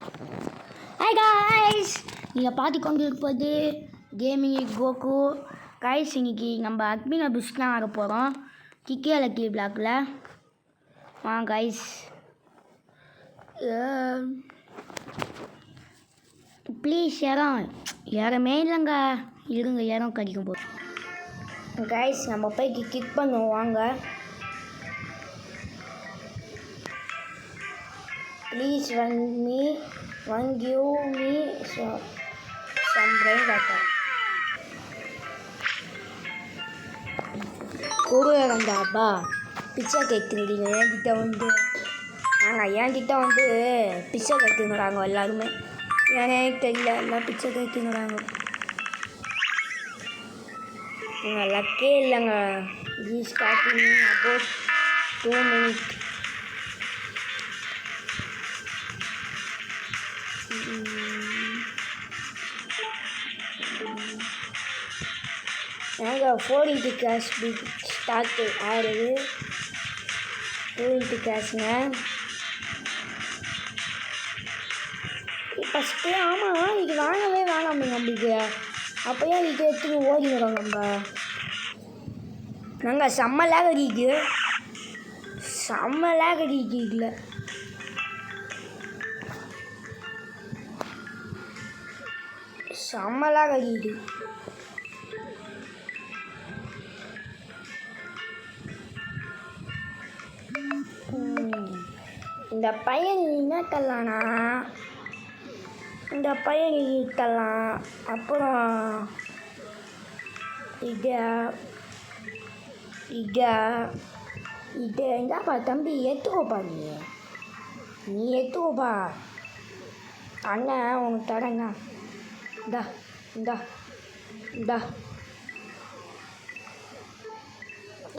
Hi guys, நீங்கள் பார்த்து கொண்டு இருப்பது கேமிங் கோகு. காய்ஸ், இன்னைக்கு நம்ம அட்மின் புஷ்லாம் ஆட போகிறோம் கிக்கே லக்கி பிளாக்கில். காய்ஸ், ப்ளீஸ் யாரமே இல்லைங்க, இருங்க யாரும் கிடைக்கும் போது. காய்ஸ், நம்ம போய் கிக் பண்ணுவோம் வாங்க. Please give me some brain water. கூறுங்கப்பா, பிச்சை கேட்குறீங்க என்கிட்ட வந்து. என்கிட்ட வந்து பிச்சை கேட்குறாங்க எல்லாருமே. ஏனே தெரியல, எல்லாம் பிச்சை கேட்குறாங்க. லக்கே இல்லைங்க. Please starting about 2 minutes. நாங்கள் 4 into cash ஸ்டார்ட் ஆடுது. 2 into cashங்க ஃபஸ்ட்டு. ஆமாம், இது வாங்கவே வேணாமே நம்மளுக்கு. அப்போயே இது எடுத்துன்னு ஓடிடுறோம் நம்ம. நாங்கள் செம்ம லேக் அடிக்குது இல்லை. செம்ம லேக் அடிக்குது. இந்த பையன் என்ன தரலானா, இந்த பையன் தரலாம். அப்புறம் இதை எந்தாப்பா தம்பி, எடுத்துக்கோப்பா. நீ எடுத்துக்கோப்பா. அண்ணன் உனக்கு தரேங்க. இந்தா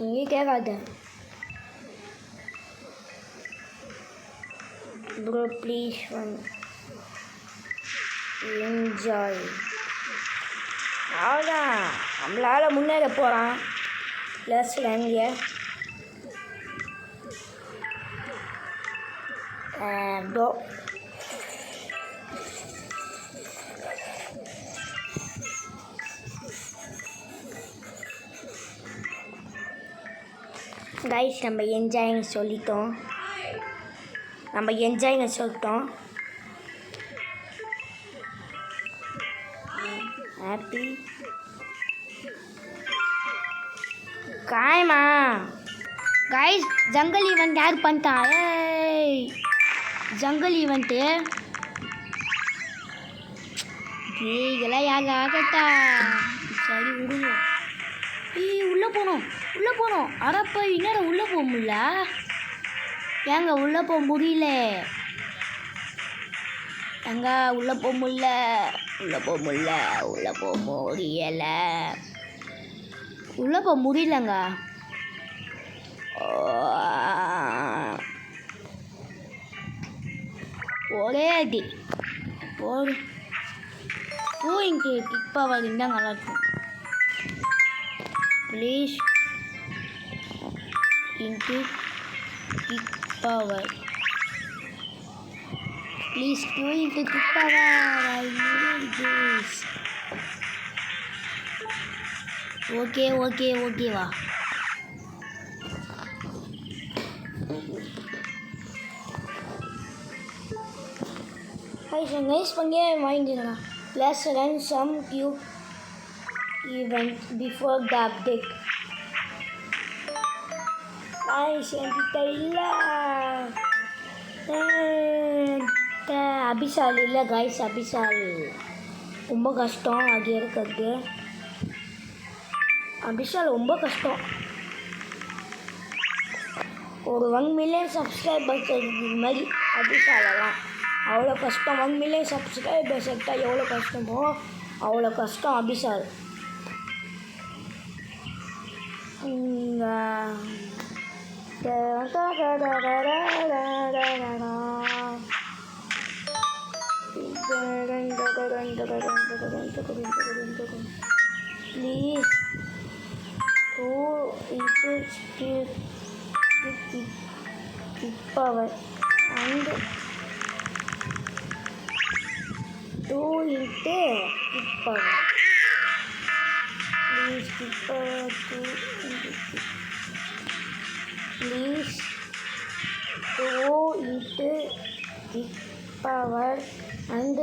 நீ கேட்காத ப்ரோ, ப்ளீஸ் என்ஜாய். அவ்வளோதான், நம்மளால் முன்னேற போகிறான். ப்ளஸில் எங்கே ப்ரோ கைஸ், நம்ம என்ஜாய்னு சொல்லிட்டோம். ஹாப்பி காயமா. கைஸ், ஜங்கல் ஈவெண்ட் யார் பண்ணிட்டா? ஜங்கல் ஈவெண்ட்டு இதெல்லாம் யார் ஆகட்டா? சரி விடுங்க. உள்ளே போனோம். அடப்பா, என்னடா உள்ளே போக முடியல? ஏங்க உள்ளே போக முடியல? எங்க உள்ளே போக முடியலங்க. ஒரே அடி இங்கே கிக் பவர் இருந்தால் நல்லாயிருக்கும். Please into kick power. Please do it to kick power. I need this. Okay, வா. Guys, பண்ணி வாங்கிக்கலாம். Let's run some cube event before the update. Guys, என்கிட்ட இல்லை. அபிசால் இல்லை கைஸ். அபிசால் ரொம்ப கஷ்டம். அது இருக்கிறது அபிசால் ரொம்ப கஷ்டம். ஒரு 1 million சப்ஸ்கிரைபர்ஸ் இது மாதிரி அபிசாலெல்லாம் அவ்வளோ கஷ்டம். 1 million சப்ஸ்கிரைபர்ஸ் எடுத்தால் எவ்வளோ கஷ்டமோ அவ்வளோ கஷ்டம் அபிசால். Please go into skip power and 2 into kick power. Please kick power 2 into kick. Please 2 into kick power and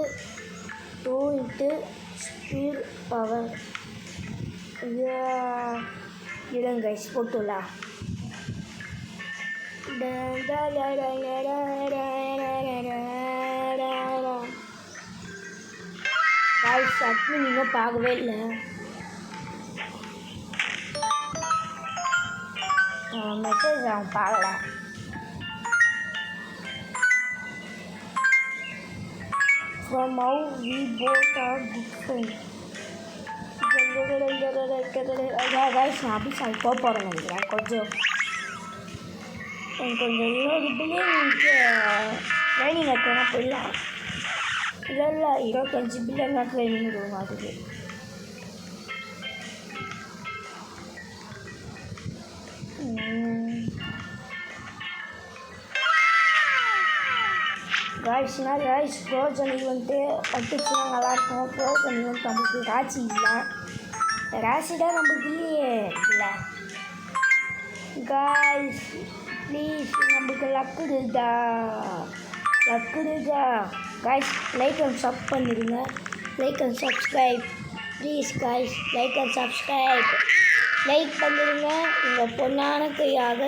2 into speed power. Ilang guys, போட்டுலாம் guys, admin இன்னும் பார்க்கவே இல்லை. மெசேஜ் அவன் பார்க்கல. From how we both are good friends. guys, நான் அப்படி சாய் போகிறேன் நினைக்கிறேன். கொஞ்சம் இன்னொரு பில்லியன் ட்ரைனிங் எடுத்தோன்னா போயிடலாம். இல்லை 25 பில்லியன் தான் ட்ரைனிங் விடுவோம். அதுக்கு guys ப்ரோஜன் வந்துட்டு பட்டுச்சுன்னா நல்லாயிருக்கும். ப்ரோஜன் வந்து நம்மளுக்கு ராசி இல்லை. ராசி தான் நம்மளுக்கு இல்லையே. இல்லை guys, ப்ளீஸ் நம்மளுக்கு லக்குடுதா. guys, லைக் அண்ட் சப் பண்ணிடுங்க. Like and subscribe please guys, like and subscribe. Like பண்ணிடுங்க. உங்கள் பொண்ணான கையாக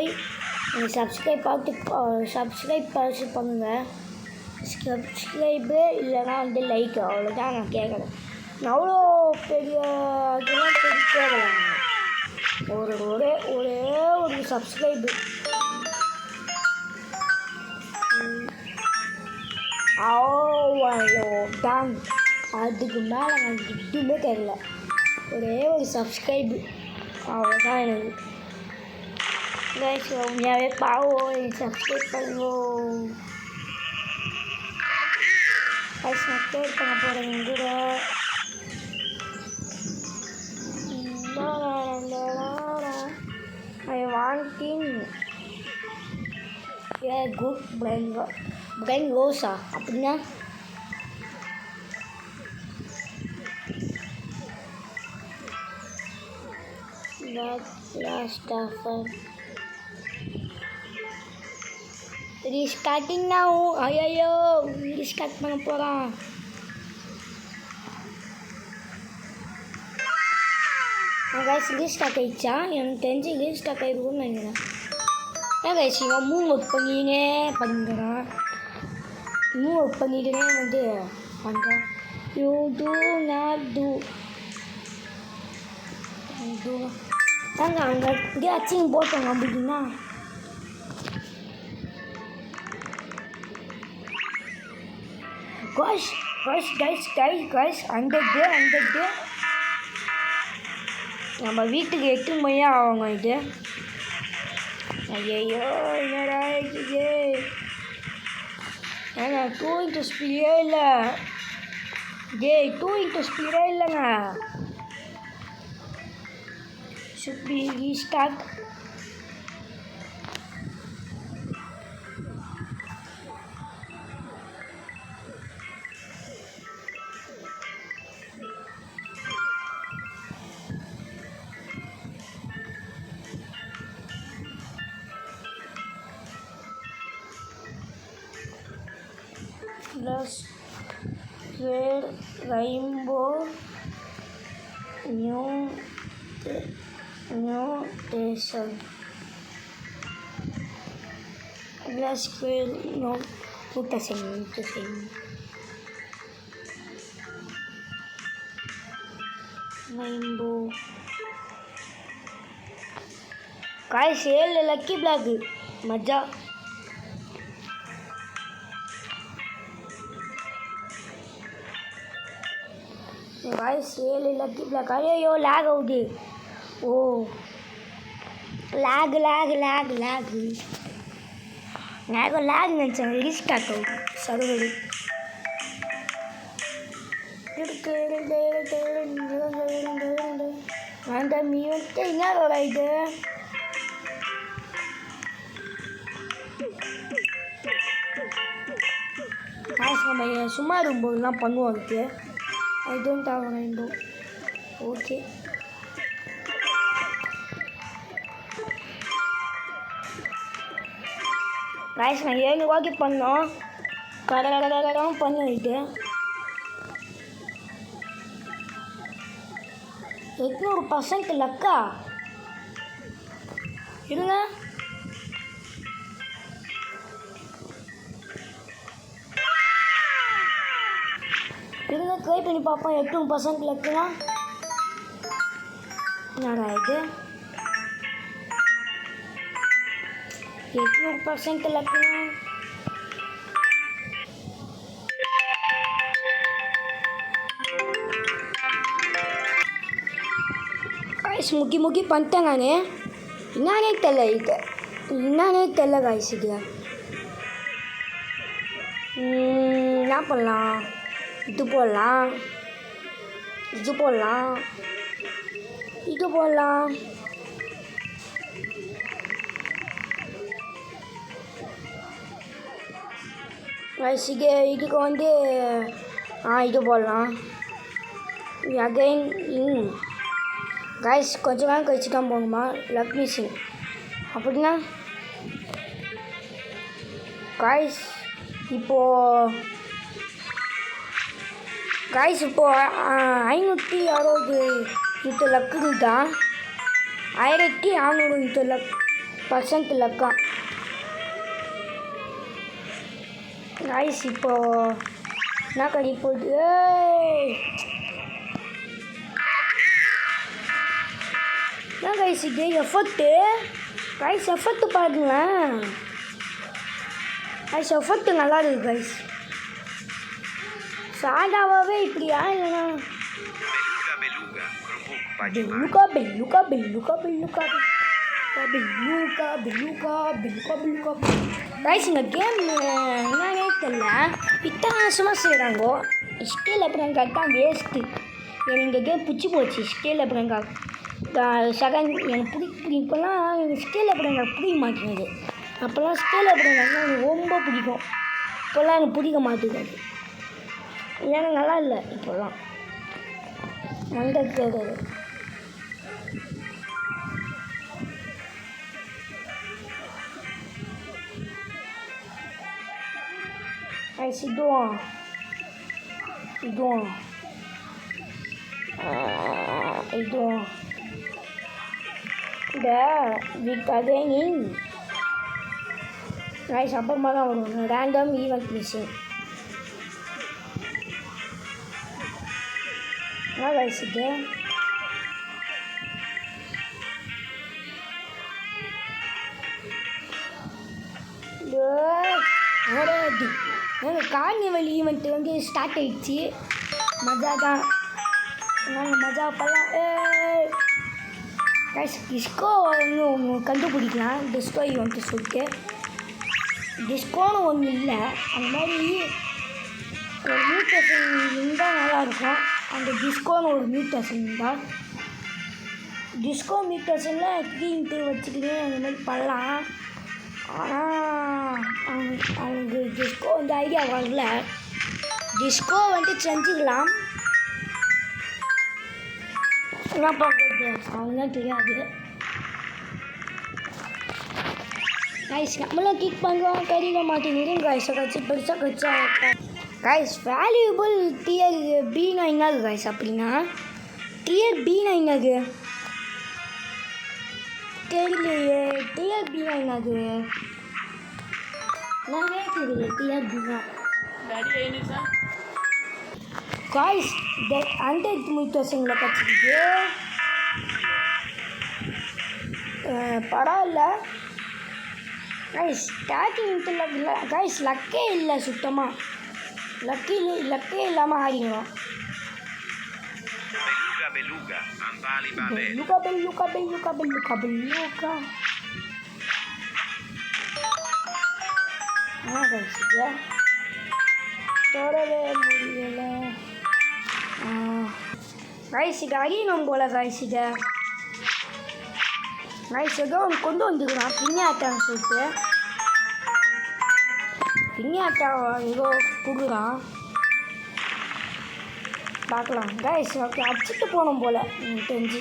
நீங்கள் சப்ஸ்கிரைப் பார்த்து பண்ணுங்கள். சப்ஸ்கிரைபு இல்லைனா வந்து லைக், அவ்வளோதான் நான் கேட்குறேன். நான் அவ்வளோ பெரிய இதெல்லாம் கேட்கலாம். ஒரே ஒரு சப்ஸ்கிரைபு. அவ்வளோதான். அதுக்கு மேலே நான் எதுவுமே தெரியல. ஒரே ஒரு சப்ஸ்கிரைபு, அவ்வளோதான் எனக்கு. உண்மையாகவே பாவம், எனக்கு சப்ஸ்கிரைப் பண்ணுவோம். நான் ஷேர் பண்ண போகிறேன் கூட. I want in a good brain rosa. அப்படின்னா last offer. Restarting now. ஐயோ ரீஸ்டார்ட் பண்ண போகிறான். guys, ரீஸ்டார்ட் ஆகிடுச்சா? எனக்கு தெரிஞ்சு ரீஸ்டார்ட் ஆகிருக்கும்னு நினைக்கிறேன். guys, இவன் மூவ் அவுட் பண்ணிடுறேன். மூவ் அவுட் பண்ணிட்டுனே வந்து பண்ணுறேன். யூ டூ நாட் டூ தாங்க அங்கே இப்படியே அச்சிங்க போட்டோங்க. அப்படின்னா guys, அந்த நம்ம வீட்டுக்கு 8 மணியா ஆகுங்க. இது ஐயோ என்னடா இது? ஏங்க 2 into ஸ்பீடே இல்லை. 2 into ஸ்பீடே இல்லைங்க. should be restart. Plus red rainbow mutation. Plus red mutation. Rainbow. guys, lucky black मजा. guys, lucky black. ஐயோ lag ஆகுது. ஓ lag நினச்சேன். ரீஸ்டார்ட் ஆகுது சர்வரு. அந்த மீட்டு என்ன இது? காய்ஸ் நம்ம சும்மா இருக்கும்போதுலாம் பண்ணுவோம் அதுக்கு. I don't have rainbow. Okay guys நான் 7 ரூபாய்க்கு பண்ணோம். கடகடகடகம் பண்ணிட்டு 800% லக்கா இருங்க. இருங்க ட்ரை பண்ணி பார்ப்போம். 800% லக்குனா என்னடா இது? 800% லக்குனா காய்ஸ் முக்கி பண்ணிட்டேன் நான். என்னன்னே தெரியல இது. என்னன்னே தெரியல காய்ஸ் இது. என்ன பண்ணலாம்? இது போடலாம், இது போடலாம், இது போடலாம். காய்ஸ் இதுக்கு வந்து இது போடலாம். அகைன் காய்ஸ் கொஞ்ச நேரம் கழிச்சு தான் போகணுமா லக் மிஷின் அப்படின்னா? காய்ஸ் இப்போது 560 லக்குது தான். 1600% லக்கா காய்ஸ். இப்போது என்ன கடி போகுது? என்ன காய்ஸ் இது எஃபர்ட்டு? காய்ஸ் எஃபர்ட்டு பாருங்களேன். காய்ஸ் எஃபர்ட்டு நல்லா இருக்குது காய்ஸ். சாதாவாகவே இப்படியா இல்லைனா காய்ஸ் இந்த கேம் என்னன்னே தெரியல. வித்தியாசமாக செய்கிறாங்கோ. ஸ்கேல் அப்புறம் கரெக்டாக வேஸ்ட்டு. எனக்கு இந்த கேம் பிடிச்சி போச்சு. ஸ்கேல் அப்புறம் செகண்ட் எனக்கு இப்போல்லாம் எனக்கு ஸ்கேல் அப்புறம் பிடிக்க மாட்டேங்குது. அப்போல்லாம் ஸ்கேல் அப்புறம் எனக்கு ரொம்ப பிடிக்கும். இப்போல்லாம் எனக்கு பிடிக்க மாட்டேங்குது. ஏன்னா நல்லா இல்லை இப்போல்லாம் வந்தது. இதுவும் இந்த வித் அகைனிங் காய்ஸ் அப்புறமா தான் வரும். ரேண்டம் ஈவெண்ட் மிஷின் காய்ஸ் இது கார்னிவல் ஈவெண்ட் வந்து ஸ்டார்ட் ஆகிடுச்சு. மஜா தான். நாங்கள் மஜா பண்ணலாம். கைஸ் டிஸ்கோ வந்து கண்டுபிடிக்கலாம். டிஸ்கோ ஈவெண்ட்டு சொல்லிட்டு டிஸ்கோன்னு ஒன்று இல்லை. அந்த மாதிரி ஒரு மியூட்டேஷன் இருந்தால் நல்லாயிருக்கும். அந்த டிஸ்கோன்னு ஒரு மியூட்டேஷன் இருந்தால் டிஸ்கோ மியூட்டேஷனில் க்ரீன்ட்டு வச்சுக்கிட்டு அந்த மாதிரி பண்ணலாம். ஆனால் அவங்க டிஸ்கோ வந்து ஐடியா வரல. டிஸ்கோ வந்து செஞ்சுக்கலாம். என்ன பண்ணுறது அவங்களாம் தெரியாது. கைஸ் நம்மளாம் கிக் பண்ணுறோம் தெரிய மாட்டேங்குது. கைஸை கட்சி பெருசாக கட்சா கைஸ் வேல்யூபிள் டியர் பீனா என்னது கைஸ்? அப்படின்னா டியர் பீனா என்னது தெரியலையே. டியர் பீனா என்னது நிறைய தெரியல. டியர் பீனா காய்ஸ் 100 மீட்டர்ஸுங்களை கட்சிக்கிட்டு பரவாயில்ல கைஸ். ஸ்டார்டிங் இல்லை கைஸ். லக்கே இல்லை சுத்தமாக. லக்கே இல்லாமல் ஆடிக்கிறோம். Beluga கைஸ் தொடரவே முடியல கைஸ். இது அடிக்கணும் போல கைஸ். இதை கைஸ் ஏதோ கொண்டு வந்துக்கலாம் பின்னாட்டான்னு சொல்லிட்டு பின்னாட்டா ஏதோ கொடுக்குறான் பார்க்கலாம் கைஸ். ஓகே அடிச்சுட்டு போனோம் போல் எனக்கு தெரிஞ்சு.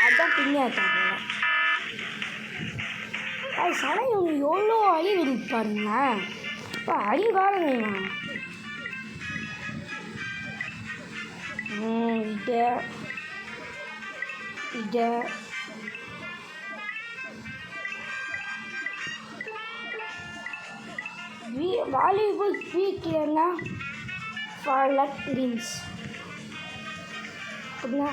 அதுதான் பின்னாட்டா போல் கைஸ். ஆனால் இவங்க எவ்வளோ அழிவு இருப்பாருங்க. இப்போ அழிவாருங்க இவன். இதை வாலிபல் வீக்லன்னா ஃபார் லக் வின்ஸ் அப்படின்னா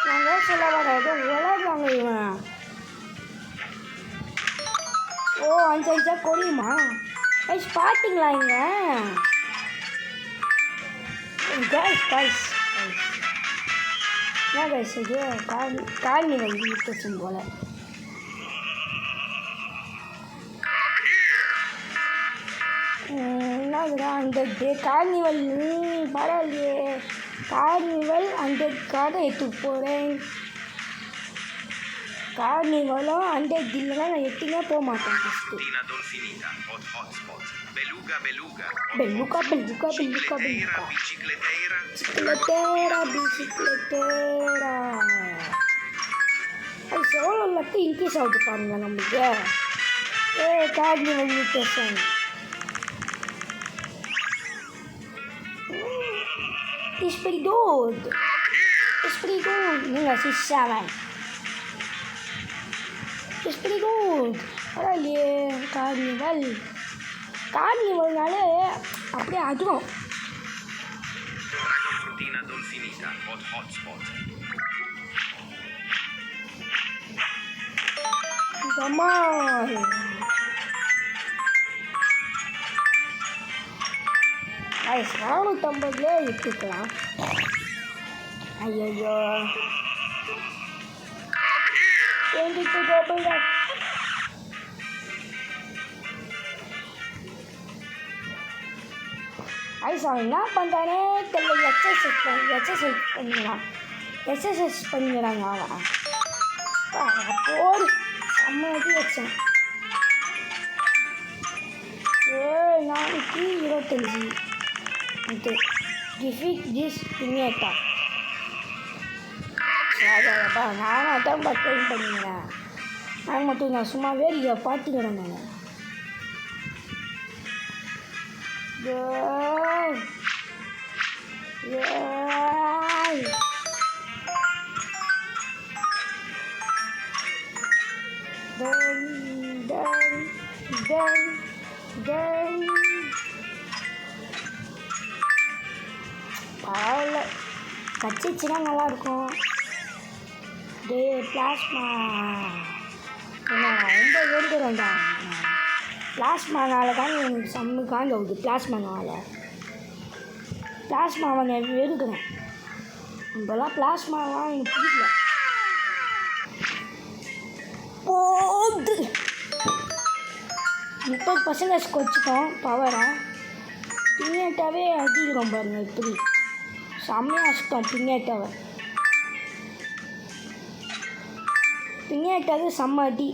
நாங்கள் சொல்ல வராது விளையாடுறாங்க இவன். ஓ 5 கொடியுமா கைஸ் பார்த்தீங்களா இங்கே கைஸ் கைஸ் என்ன கைஸ் இது கார்னிவல் விட்டுச்சும் போல். என்னதுடா அந்த கார்னிவல் பரவாயில்லையே. கார்னிவல் அந்த கார்டை எடுத்துட்டு போகிறேன். கார்னிவலும் அந்த இல்லைனா நான் எட்டுமே போக மாட்டேன். ஃபஸ்ட்டு beluga bicicletera அது எவ்வளோ லக்கு இன்க்ரீஸ் ஆகுது பாருங்க நம்மளுக்கு. Carnival nutrition is pretty good. It's pretty good. Nggak sih 7. It's pretty good. பரவாயில்லையே. கார்னிவல்னால அப்படியே அதுவும் அது 450 எடுத்துக்கலாம். ஐயோ ஐஸ் அவன் என்ன பண்ணுறானே தெரியல. எக்ஸசைஸ் பண்ணிக்கிறாங்க அவன். போடு செம்மதி வச்சேன். 425 டிஃபீட் திஸ் பின்னேட்டா. சாதாப்பா நானும் அதான் ட்ரெயின் பண்ணிக்கிறேன். நான் மட்டும் நான் சும்மா வேலையை பார்த்துக்கிறேன். நான் பரவாயில்ல கச்சிச்சுன்னா நல்லாயிருக்கும். பிளாஸ்மா என்ன ரொம்ப வேண்டுறேன்டா. பிளாஸ்மானால தான் எனக்கு செம்மு காண்டவுது. பிளாஸ்மாவை நான் வெறுக்கிறேன். இப்போலாம் பிளாஸ்மாலாம் எனக்கு பிடிக்கல. போது 30% கொச்சிட்டோம் பவரை. பின்னேட்டாவே அதிகம் பாருங்க. இப்படி செம்மையாக அசிட்டோம் பின்னேட்டாவே செம்ம அடி.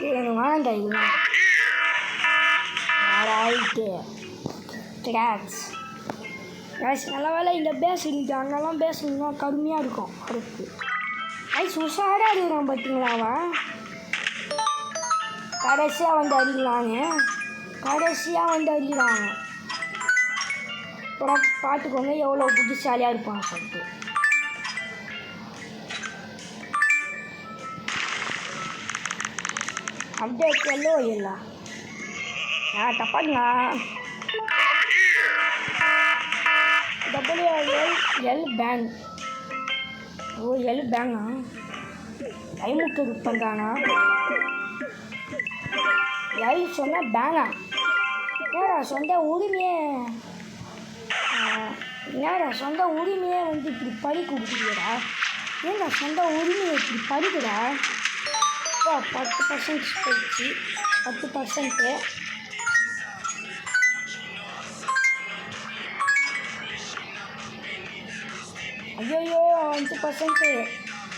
எனக்கு வேண்டாம் இதெல்லாம். ஆராய்ட்டு கிராக்ஸ் நல்ல வேலை இந்த பேஸ் இருந்துச்சு. அங்கெல்லாம் பேஸ் இருந்தால் கடுமையாக இருக்கும். அடுத்து ஐஸ் உஷாராக இருக்கிறான் பார்த்தீங்களா. அவன் கடைசியாக வந்து அடிக்கிறாங்க. அப்புறம் பார்த்துக்கோங்க எவ்வளோ புத்திசாலியாக இருப்பான் சொல்லிட்டு. அப்டேட் எல்லோ இல்லை தப்பாங்களா. WL பேங். ஓ எல் பேங்கா டைமுக்கு இது பண்ணுறானா. எல் சொன்னால் பேங்கா. என்னடா சொந்த உரிமையே வந்து இப்படி பறி கொடுக்குறீடா. ஏன்னா சொந்த உரிமையை இப்படி பறிக்குடா. 10% போயிடுச்சு. 10%. ஐயோ 5%.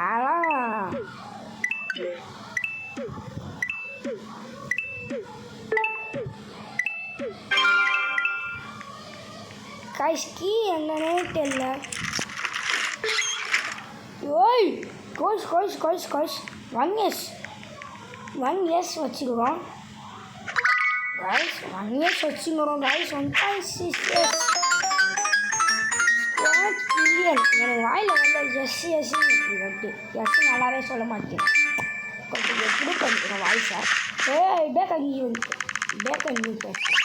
அதான் கைஸ் கீ என்னன்னே தெரியல. ஓய் guys guys guys guys 1 years வச்சுக்கிறோம் கைஸ். 1 இயர்ஸ் வச்சுக்கிறோம் கைஸ். 1.6 மில்லியன். எனக்கு வாயில் வந்து எஸ் வந்து எஸ் நல்லாவே சொல்ல மாட்டேன். கொஞ்சம் எப்படி பண்ணிக்கிறோம் வாய்ஸை. பேக்கங்கி பேசுகிறேன்.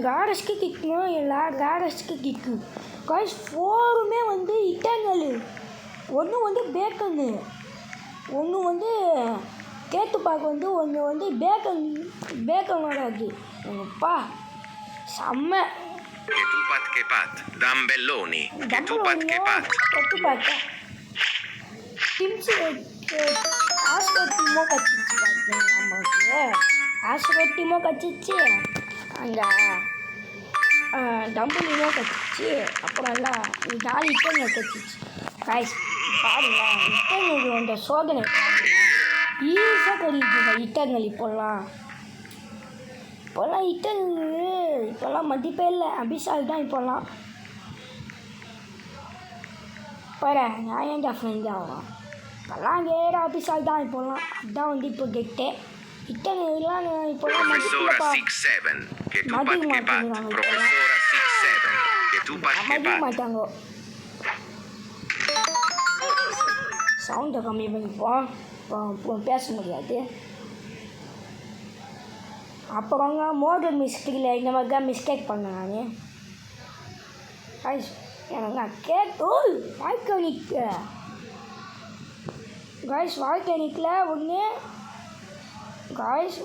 ராடஸ்க்கு கிக்கணும். ராடஸ்க்கு கிக்கு கைஸ். 4மே வந்து இட்டர்னல். ஒன்று வந்து பேக்கன்னு, ஒன்று வந்து கேத்துப்பாக்கு வந்து ஒன்று வந்து பேக்கனோட அது எப்பா செம்ம. Ketupat kepat, dambelloni. Ketupat kepat. கேத்துப்பாக்கா டிம்ஸு ஆஸ்கோட்டிமோ கச்சிச்சு பார்த்தேன். நம்மளுக்கு ஆஸ்கோட்டிமோ கச்சிச்சு, அங்கே டம்புலிமோ கச்சிச்சு, அப்புறம் எல்லாம் 4 இட்டர்னல் கச்சிச்சு கைஸ். பாருங்க இட்டர்னல் வந்த சோதனை ஈஸியாக தெரியுதுங்க இட்டர்னல். இப்போல்லாம் இட்டர்னல் இப்போல்லாம் மதிப்பே இல்லை. அபிஷால் தான் இப்போல்லாம். பாரு நான் ஏன்டா ஃப்ரெண்ட் ஆகும். இப்போல்லாம் வேறு அபிஷால் தான் இப்போல்லாம். அதுதான் வந்து இப்போ கெட்டே. இட்டர்னல்லாம் இப்போல்லாம் மதிக்கலப்பா. மதிக்க மாட்டாங்க. சவுண்டை கம்மி பண்ணிப்போம், பேச முடியாது. அப்புறங்க மோடல் மிஸ்டேக்கில் இந்த மாதிரி தான் மிஸ்டேக் பண்ணேன் நான். எனக்கு நான் கேட்டோல் வாய்க்கானிக்கு காய்ஸ். வாய்க்கானிக்கில் ஒன்று காய்ஸ்.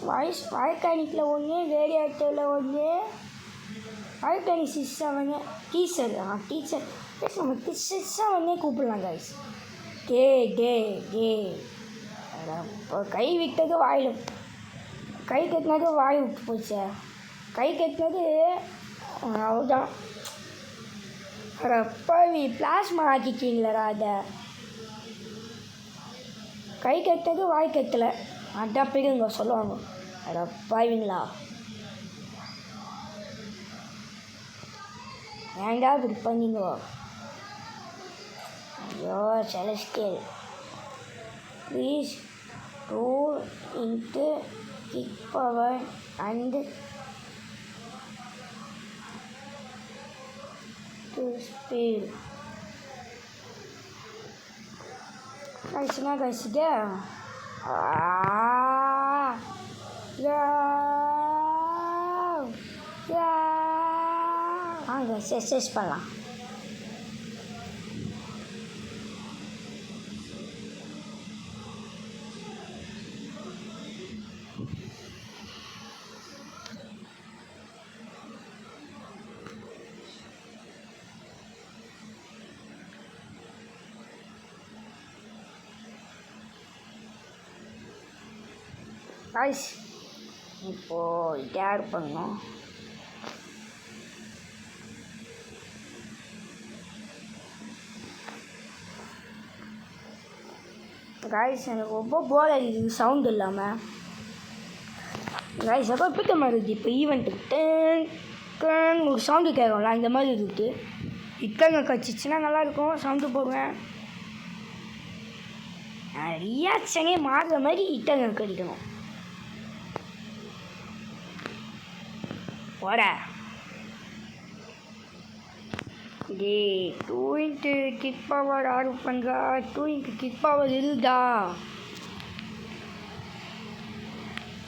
வாய்க்கானிக்கில் ஒன்று, ரேடியேட்டரில் ஒன்று, வாய்க்கானிக் 6 டீச்சர். டீச்சர் நம்ம சிஸ்ஸாக கூப்பிடலாம் காய்ஸ். டே இப்போ கை விட்டது வாயில், கை கட்டினது வாய் விட்டு போச்சு. கை கட்டினது அவ்வளோதான். அப்பாவி பிளாஸ்மா ஆக்கிட்டீங்களா அதை. கை கட்டது வாய் கட்டலை, அதான் பிரிங்க சொல்லுவாங்க. அடப்பாவீங்களா, ஏன்டா இப்படி பண்ணீங்க. ஐயோ celestial please 2 into kick power and to speed. Guys, என்ன guys இது? வாங்க எக்ஸசைஸ் பண்ணலாம். guys இப்போது இதை ஆட் பண்ணோம். guys எனக்கு ரொம்ப போர் அடிக்குது சவுண்ட் இல்லாமல். guys எப்போ பிடித்த மாதிரி இருக்குது. இப்போ ஈவெண்ட்டுக்கு ஒரு சவுண்டு கேட்கும்ல, இந்த மாதிரி இருக்குது. இக்கங்க கச்சிச்சுன்னா நல்லாயிருக்கும். சவுண்டு போடுவேன். ரியாக்ஷனே மாறுற மாதிரி இட்டங்க கடிக்கணும். போட டே 2 into kick power ஆர்டர் பண்ணுறா. 2 into kick power இருக்குதா?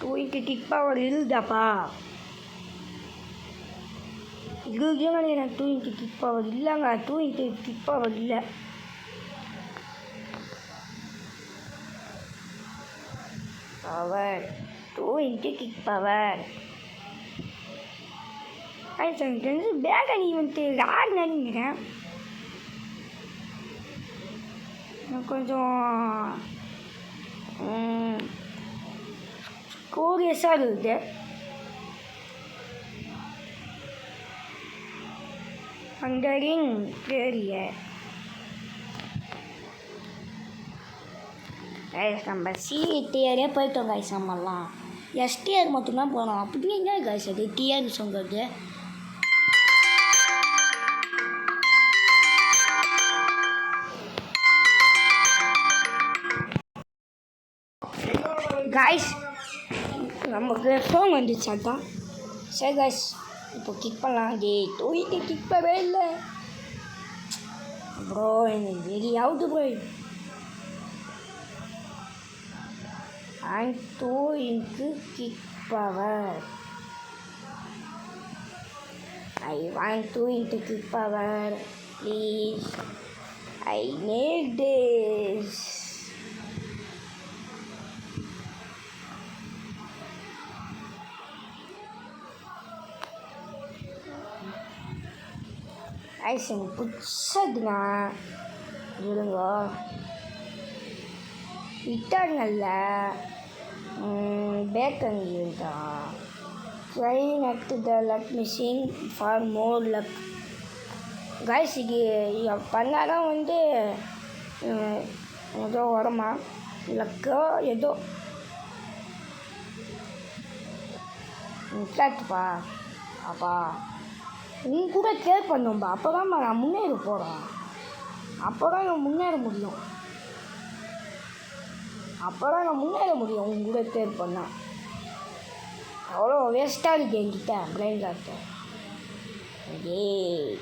2 into kick power இருக்குதாப்பா? இருக்குதுங்க. எனக்கு 2 into kick power இல்லைங்க. 2 into kick power இல்லை. Power 2 into kick power. எனக்கு தெரிஞ்சு பேக் அணி வந்துட்டு யார் நினைக்கிறேன். கொஞ்சம் கோரியஸாக இருக்குது. Hungering area. கைஸ் நம்ம சிடிஆரே போயிட்டோம் கைஸ். நம்மலாம் எஸ்டிஆர் மட்டும்தான் போனோம். அப்படி என்ன கைஸ் அது டிஆர் சொல்கிறது? கைஸ் நமக்கு ஃபோன் வந்துச்சு அதான். சரி கைஸ் இப்போ கிக் பண்ணலாம். தூக்கிட்டு கிக் பண்ணவே இல்லை ப்ரோ. எனக்கு வெறியாவது bro. I'm doing kick power. I want to into kick power. Please. I need this. Ice எனக்கு பிடிச்சதுண்ணா இருங்க. இட்டாங்கல்ல பேக்கன் இருந்தா train at the luck machine for more luck. Guys இது பண்ணால் தான் வந்து ஏதோ வருமா லக்கோ ஏதோ கேட்டுப்பா. அப்பா உன் கூட கேர் பண்ணோம்பா. அப்போ தான் நான் முன்னேற போகிறேன். அப்போ தான் நான் முன்னேற முடியும். உன் கூட கேர் பண்ணால் அவ்வளோ வேஸ்ட்டாக இருக்குது என்கிட்ட பிரெயின் காட்டு.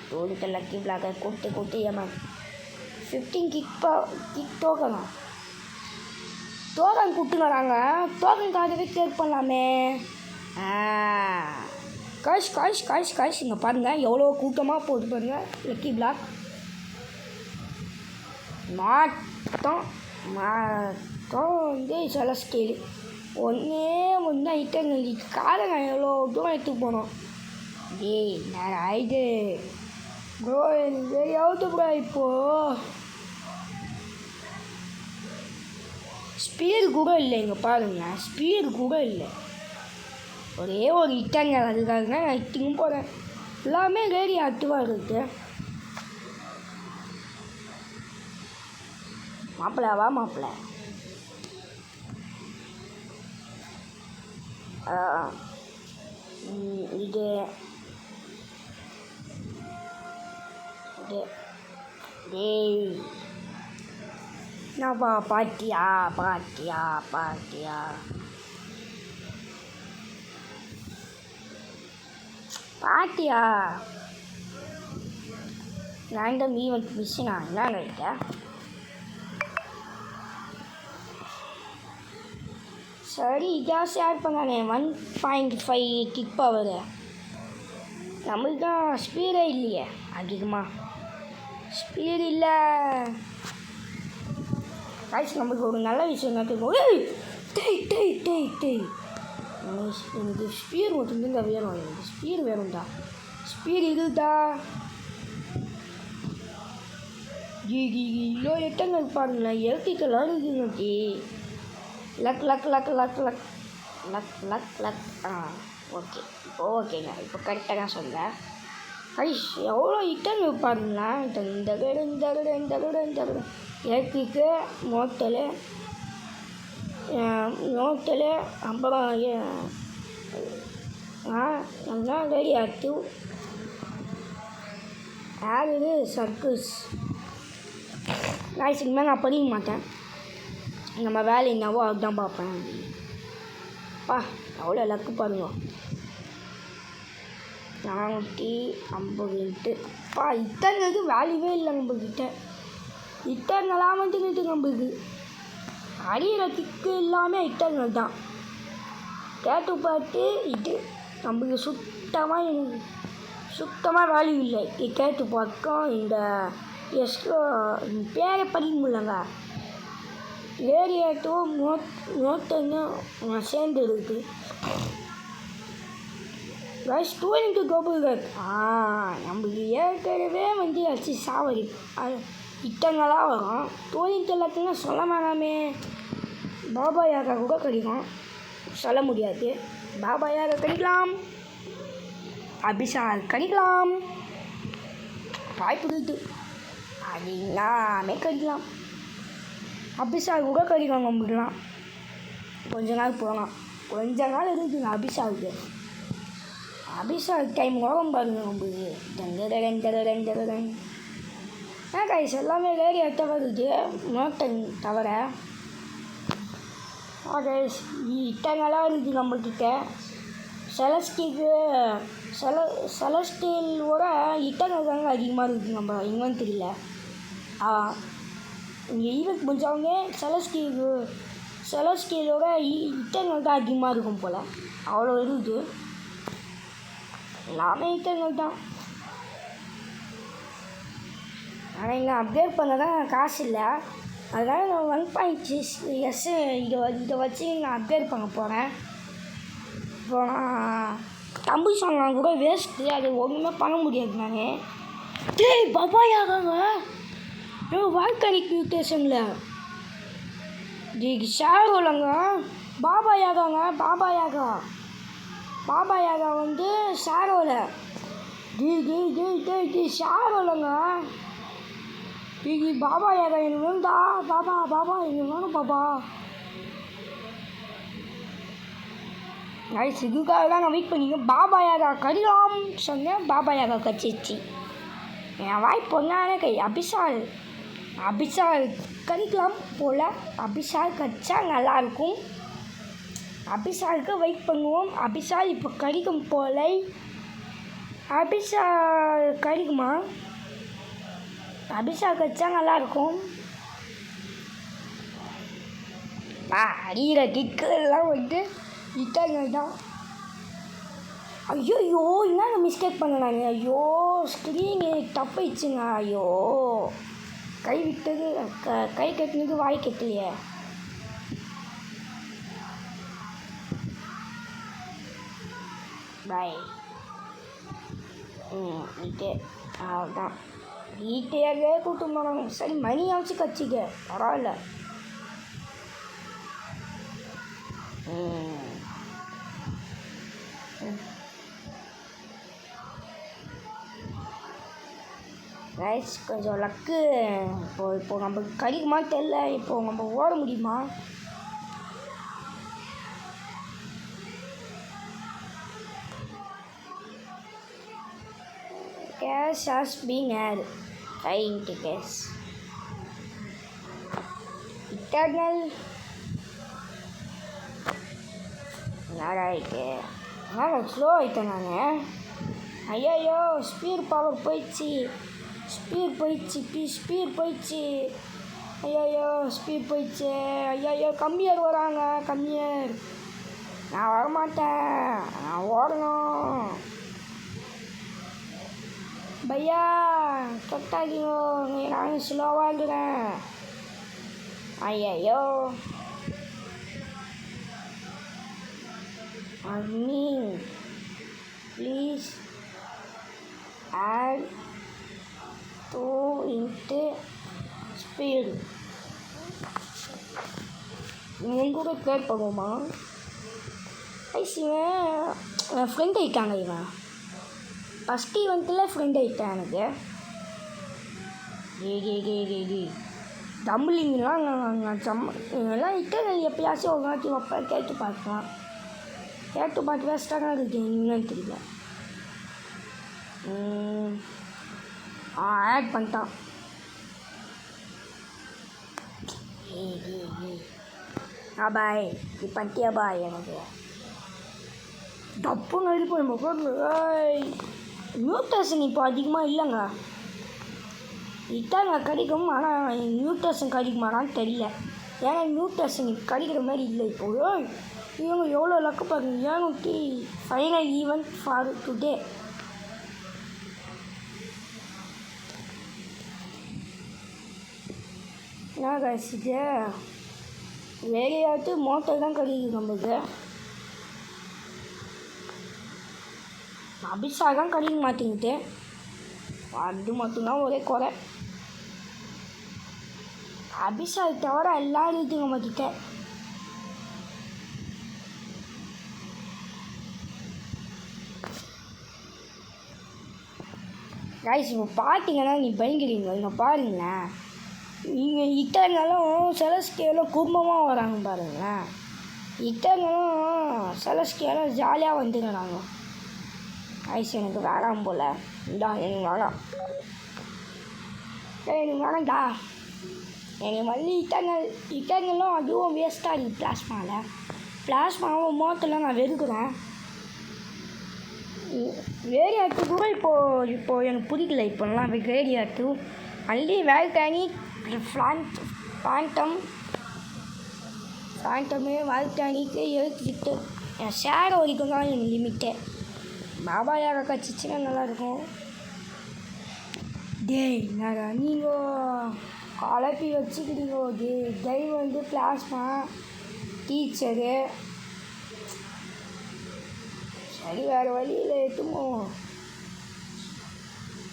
தோடிக்க லக்கி பிளாக்கை கூட்டு ஏமா 15 கிக் டோக்கனா கூப்பிட்டு வராங்க. டோக்கனுக்காகவே கேர் பண்ணலாமே. காய்ஸ் இங்கே பாருங்கள் எவ்வளோ கூட்டமாக போட்டு பாருங்கள். லக்கி பிளாக் மாட்டம் வந்து சில ஸ்கேலு ஒன்று ஐட்டங்கள் காலை நான் எவ்வளோ தூரம் எடுத்துக்கு போனோம். நான் ஆயிடு ப்ரோ. எனக்கு எவ்வளோ ப்ரோ இப்போது ஸ்பீடு கூட இல்லை. இங்கே பாருங்கள் ஸ்பீடு கூட இல்லை. ஒரே ஒரு இட்டாங்க அதுக்காக தான் நான் இட்டிங்கும் போகிறேன். எல்லாமே ரேடி ஆக்டிவாக இருக்குது. மாப்பிள்ளாவா மாப்பிள்ள இது என்னப்பா பாட்டியா ரேண்டம் ஈவெண்ட் மிஷினா என்ன நினைக்க? சரி இதாக ஷேர் பண்ணானே 1.5 கிக் பவர். நம்மளுக்கு தான் ஸ்பீடே இல்லையே அதிகமாக. ஸ்பீடு இல்லை கைஸ். நம்மளுக்கு ஒரு நல்ல விஷயம் தான் தெரியும். எனக்கு ஸ்பீடு மட்டும்தான் வேணும். எனக்கு ஸ்பீடு வேணும்டா. ஸ்பீடு இருக்குதா? இவ்வளோ எட்டங்கள் பாருங்களேன். எலக்ட்ரிக்கல் இருக்குங்கட்டி. லக் ஓகே இப்போ ஓகேங்க. இப்போ கரெக்டாக தான் சொல்கிறேன். ஐஸ் எவ்வளோ இட்டங்கள் பாருங்களேன். இந்த கடை எலக்ட்ரிக்கு மோட்டலு அப்புறம் நல்லா ரெடி ஆக்டிவ் ஆகுது சர்க்கிள்ஸ். கைஸ் இனிமேல் நான் படிக்க மாட்டேன். நம்ம வேலை என்னவோ அதுதான் பார்ப்பேன். அவ்வளோ லக்கு பாருங்க. 450 இத்தனைக்கு வேல்யூவே இல்லை நம்மக்கிட்ட. இத்தனைலாம் வந்துட்டு நம்மளுக்கு அடிக்கிற கிக்கு எல்லாமே இத்தனை தான். கேட்டு பார்த்து இது நம்மளுக்கு சுத்தமாக வேல்யூ இல்லை. கேட்டு பார்க்கும் இந்த எஸ்ட்ரோ பேரை படிக்க முடியலங்க. ஏரியாட்டும் நோட்டங்க சேர்ந்து இருக்குது. Guys 2 double cut. நம்மளுக்கு ஏற்கனவே வந்து அடிச்சு சாவடி இட்டங்களாக வரும். 2 எல்லாத்தையும் சொல்ல வேணாமே. பாபா யாரா கூட கிடைக்கும். சொல்ல முடியாது. பாபா யாரை கிடைக்கலாம், அபிஷால் கிடைக்கலாம். வாய்ப்பு இருக்குது. அது எல்லாமே கடிக்கலாம். அபிஷாக் கூட கடிக்கலாம் நம்மளுக்குலாம். கொஞ்ச நாள் போகலாம். கொஞ்ச நாள் இருக்குங்க அபிஷாக்கு. அபிஷாக் டைம் கோபம் பாருங்க நம்மளுக்கு. ரெண்டு கைஸ் எல்லாமே வேறு எட்டவா இருக்குது. நோட்டன் தவிர கைஸ் இட்டங்கெல்லாம் இருக்குது நம்மக்கிட்ட. செலஸ்டிக்கு செலஸ்டியலோட இட்டங்கள் தாங்க அதிகமாக இருக்குது நம்ம இன்வென்ட்ரியில். இங்கே ஈவெண்ட் முடிஞ்சவங்க செலஸ்டியலோட இட்டங்கள் தான் அதிகமாக இருக்கும் போல். அவ்வளோ இருக்குது. எல்லாமே இட்டங்கள் தான். ஆனால் இங்கே அப்டேட் பண்ண தான் காசு இல்லை. அதனால் நான் 1.6 இதை வச்சு நான் அப்டேட் பண்ண போகிறேன். இப்போ நான் தம்பி சொன்னாங்க கூட வேஸ்ட்டு. அது ஒன்றுமே பண்ண முடியாது. நான் பபாயாகாங்க வாழ்க்கை மியூட்டேஷனில் ஷேரோலங்க பாபாயாகாங்க. பாபாயாகா வந்து ஷேரோவில் ஷேரோலங்க. பாபாயாகா எனக்கு வேணும்டா. பாபா எனக்கு வேணும் பாபா. கைஸ் இதுக்காக தான் நான் வெயிட் பண்ணிங்க. பாபாயாகா கடிலாம் சொன்னேன். பாபாயாகா கச்சிச்சு. என் வாய் பொண்ணானே கை. அபிஷால் கடிக்கலாம் போல். அபிஷால் கடிச்சா நல்லாயிருக்கும். அபிஷாலுக்கு வெயிட் பண்ணுவோம். அபிஷால் இப்போ கடிக்கும் போல. அபிஷால் கடிக்குமா? அபிஷால் கடிச்சா நல்லாயிருக்கும். அடிக்கிற கிக்கு எல்லாம் வந்து இட்டாங்க தான். ஐயோ என்ன மிஸ்டேக் பண்ண நான். ஐயோ ஸ்க்ரீனு தப்பாயிடுச்சுங்க. ஐயோ கை விட்டது கை கட்டினது வாய் கட்டலையே. பாய். வீட்டே அவ்வளோதான். வீட்டையாகவே கூட்டு போனாங்க. சரி மணியாச்சு கட்சிக்க பரவாயில்ல. ரைஸ் கொஞ்சம் லக்கு. இப்போ நமக்கு கடிக்குமா தெரியல. இப்போ நம்ம ஓட முடியுமா? Cash has been added. Trying to guess. Eternal. நல்லாயிருக்கு. ஆனால் ஸ்லோ ஆகிட்டேன் நான். ஐயோ ஸ்பீட் பவர் போயிடுச்சு. ஸ்பீட் போயிடுச்சு. ஐயோ ஸ்பீட் போயிடுச்சு. ஐயோ கம்மியர் வராங்க. கம்மியர். நான் வரமாட்டேன். நான் ஓடணும். பையா கட்டாகியோ நான் ஸ்லோவாக இருக்கிறேன். ஐயோ அட்மின் ப்ளீஸ் ஆட் 2 ஸ்பீடு. இவன் கூட ப்ளேட் பண்ணுவோமா? இவன் ஃப்ரெண்ட் ஆகிட்டாங்க. இவன் ஃபஸ்ட்டு இவன்ட்டில் ஃப்ரெண்ட் ஆகிட்டேன் எனக்கு. தம்பிளிங்கெலாம் இதெல்லாம் இட்டேன். எப்பயாச்சும் ஒரு நாட்டி வைப்பேன். கேட்டு பார்த்து வேஸ்ட்டாக தான் இருக்குது. என்னன்னு தெரியல. ஆட் பண்ணிட்டான். பாய் நீ பண்ணிட்டியா பாய்? எனக்கு தப்புன்னு அடிப்போம். நியூட்ரேஷன் இப்போ அதிகமாக இல்லைங்க. இட்டாங்க கிடைக்கும். ஆனால் நியூட்ரேஷன் கிடைக்குமானான்னு தெரியல. ஏன்னா நியூட்ரேஷன் கிடைக்கிற மாதிரி இல்லை இப்போ. இவங்க எவ்வளோ லக்கு பாருங்க. 700 ஃபைனல் ஈவெண்ட் ஃபார் டுடே. என்ன கழிச்சிட்டு வேலையாட்டு மோட்டர் தான் கிடைக்குது நம்மளுக்கு. அபிஷாக் தான் கிடைக்க மாட்டேங்குது. அது மட்டும்தான் ஒரே குறை. அபிஷாக் தவிர எல்லாரும் இருக்குது நம்மக்கிட்ட. கைஸ் இப்போ பார்த்தீங்கன்னா நீ பயங்கரீங்க இங்கே பாருங்களேன். நீங்கள் இட்டர்னாலும் செலஸ்டியலும் குடும்பமாக வராங்க பாருங்களேன். இட்டர்னாலும் செலஸ்டியலும் ஜாலியாக வந்துடுறாங்க. கைஸ் எனக்கு வேணாம் போல். இந்தா எனக்கு வேணாம். எனக்கு வேணாம்டா. எனக்கு வந்து இட்டர்னலும் அதுவும் வேஸ்ட்டாக இருக்குது. பிளாஸ்மாவும் மோட்டெல்லாம் நான் வெறுக்கிறேன். வேரியாட்டு கூட இப்போது எனக்கு பிடிக்கல. இப்போலாம் வேரியாட்டு அள்ளி வேல்டானி ஃபேண்டமு வேல்டானிக்கு எழுத்துக்கிட்டு என் ஷேர் வரைக்கும் தான் எனக்கு லிமிட்டு. பாபா யாரை கட்சிச்சுன்னா நல்லாயிருக்கும். டேய் என்னடா நீங்கள் கலப்பி வச்சுக்கிறீங்கோ. டை வந்து பிளாஸ்மா டீச்சரு. சரி வேறு வழியில் எட்டுமோ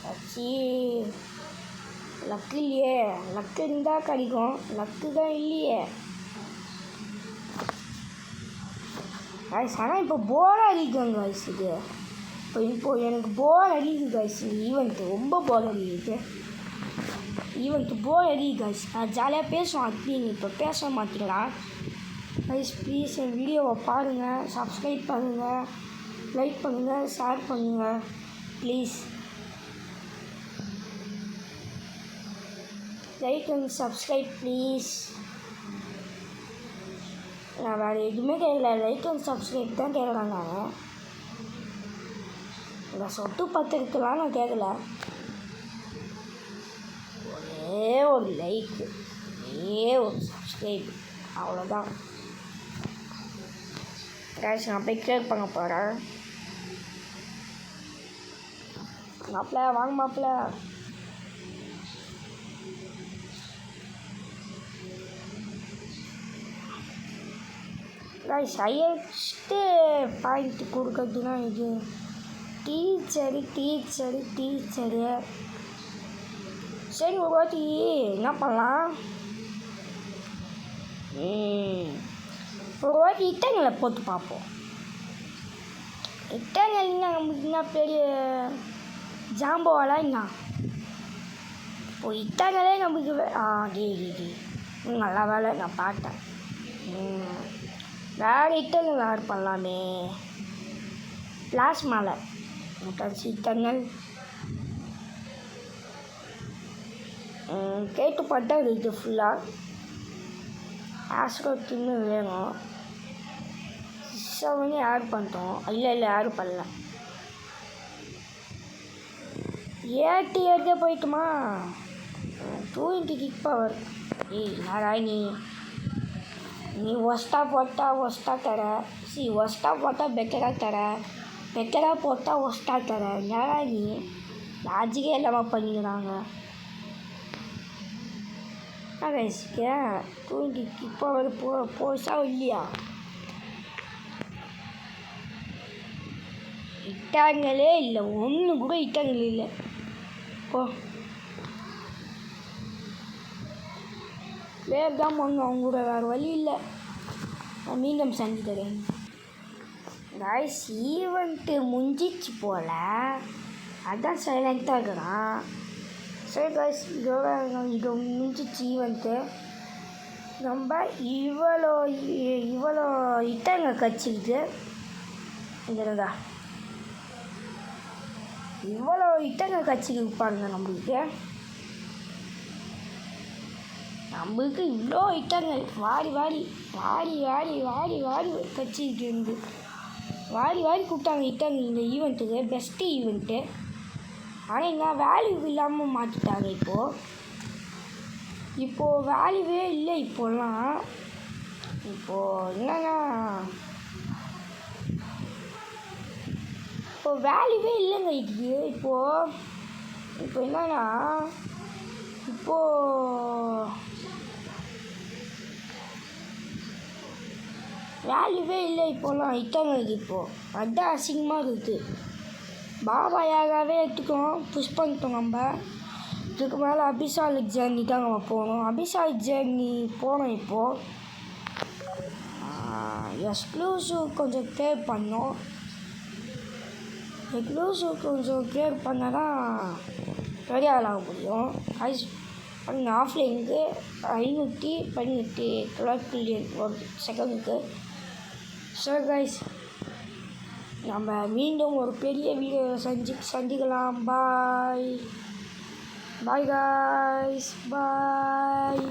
கட்சி லக்கு இல்லையே. லக்கு இருந்தால் கிடைக்கும். லக்கு தான் இல்லையே. கைஸ் ஆனால் இப்போ போர் அடிக்குங்க கைஸ். இப்போ எனக்கு போர் அடிக்குது கைஸ். ஈவெண்ட்டு ரொம்ப போர் அடிக்குது. போர் அடிக்குது கைஸ். நான் ஜாலியாக பேசுவேன். அப்படின்னு இப்போ பேச மாட்டேங்கிறான் கைஸ். ப்ளீஸ் என் வீடியோவை பாருங்கள், சப்ஸ்கிரைப் பண்ணுங்கள், லைக் பண்ணுங்கள், ஷேர் பண்ணுங்கள் please. Like and subscribe please. நான் வேறு எதுவுமே கேட்கல. லைக் அண்ட் சப்ஸ்கிரைப் தான் கேட்குறேன். நான் சொட்டு பத்திரத்துலாம் நான் கேட்கல. ஒரே ஒரு லைக், ஒரே ஒரு சப்ஸ்கிரைப், அவ்வளோதான். கைஸ் நான் போய் கிளியர் பண்ண போகிறேன். மாப்பிள்ள வாங்க மாப்பிள்ள. கைஸ் ஹையஸ்ட்டு பாயிண்ட் கொடுக்கறதுனா இது டீச்சரு. சரி ஒரு வாட்டி என்ன பண்ணலாம், ஒரு வாட்டி இட்டங்களை போட்டு பார்ப்போம். இட்டங்கள்னா நம்மளுக்கு என்ன பெரிய ஜாம்பவாலாம் என்ன. இப்போ இட்டங்களே நம்மளுக்கு நல்லா வேலை நான் பார்த்தேன். வேறு இட்டங்கள் ஆட் பண்ணலாமே. பிளாஸ்மாவில் முட்டாச்சு இட்டங்கள் கேட்டு பார்த்தா இது ஃபுல்லாக ஆஸ்ட்ரோட்டின்னு வேணும். 7 ஆட் பண்ணிட்டோம். இல்லை ஆட் பண்ணல. 8 போயிட்டுமா. 2 கிக் பவர். நாடா நீ ஒஸ்ட்டாக போட்டால் ஒஸ்ட்டாக தர. ஒஸ்ட்டாக போட்டால் பெட்டராக தர. பெட்டராக போட்டால் ஒஸ்ட்டாக தர. நாடா நீ லாஜிக்கே இல்லாமல் பண்ணிக்கிறாங்க. கைஸ்க்கேன் 20 கிக் பவர் போச்சா இல்லையா. இட்டாங்களே இல்லை. ஒன்று கூட இட்டாங்கள் இல்லை. ஓ வேறு தான் பண்ணும். அவங்க கூட வேறு வழி இல்லை. நான் மீண்டும் செஞ்சு தரேன். கைஸ் ஈவெண்ட்டு முடிஞ்சிச்சு போல். அதுதான் சைலண்ட்டாக இருக்கிறான். சரி கைஸ் இது முடிஞ்சிச்சு ஈவெண்ட்டு. நம்ம இவ்வளோ இட்டங்க கட்சிக்குது. இதுங்க இவ்வளோ இட்டங்க கட்சிக்கு பாருங்க. நம்மளுக்கு இவ்வளோ இட்டங்கள் வாரி கட்சிக்கு இருந்து வாரி கூப்பிட்டாங்க இட்டங்கள் இந்த ஈவெண்ட்டுக்கு. Best event. ஆனால் என்ன வேல்யூ இல்லாமல் மாற்றிட்டாங்க. இப்போது வேல்யூவே இல்லை. இப்போலாம் என்னன்னா இப்போ வேல்யூவே இல்லைங்க இதுக்கு. இப்போ என்னன்னா வேல்யூவே இல்லை இப்போலாம் இட்டங்களுக்கு. அதுதான் அசிங்கமாக இருக்குது. பாபா யாராவே எடுத்துக்கோம் புஷ் பண்ணிட்டோம். நம்ம இதுக்கு மேலே அபிசாலிக் ஜேர்னி தான் நம்ம போகணும். அபிசாலிக் ஜேர்னி போனோம். இப்போது எக்ஸ்க்ளூசிவ் கொஞ்சம் ப்ளே பண்ணோம். எக்லோஸ் கொஞ்சம் கிளியர் பண்ணால் தான் ரெடி ஆக முடியும். ஐஸ் பண்ணுங்க. ஆஃப்லைனுக்கு 518 கிலோமீட்டர் ஒரு செகண்டுக்கு. ஸோ கைஸ், நம்ம மீண்டும் ஒரு பெரிய வீடியோ சந்திக்கலாம். பாய் பாய் கைஸ், பாய்.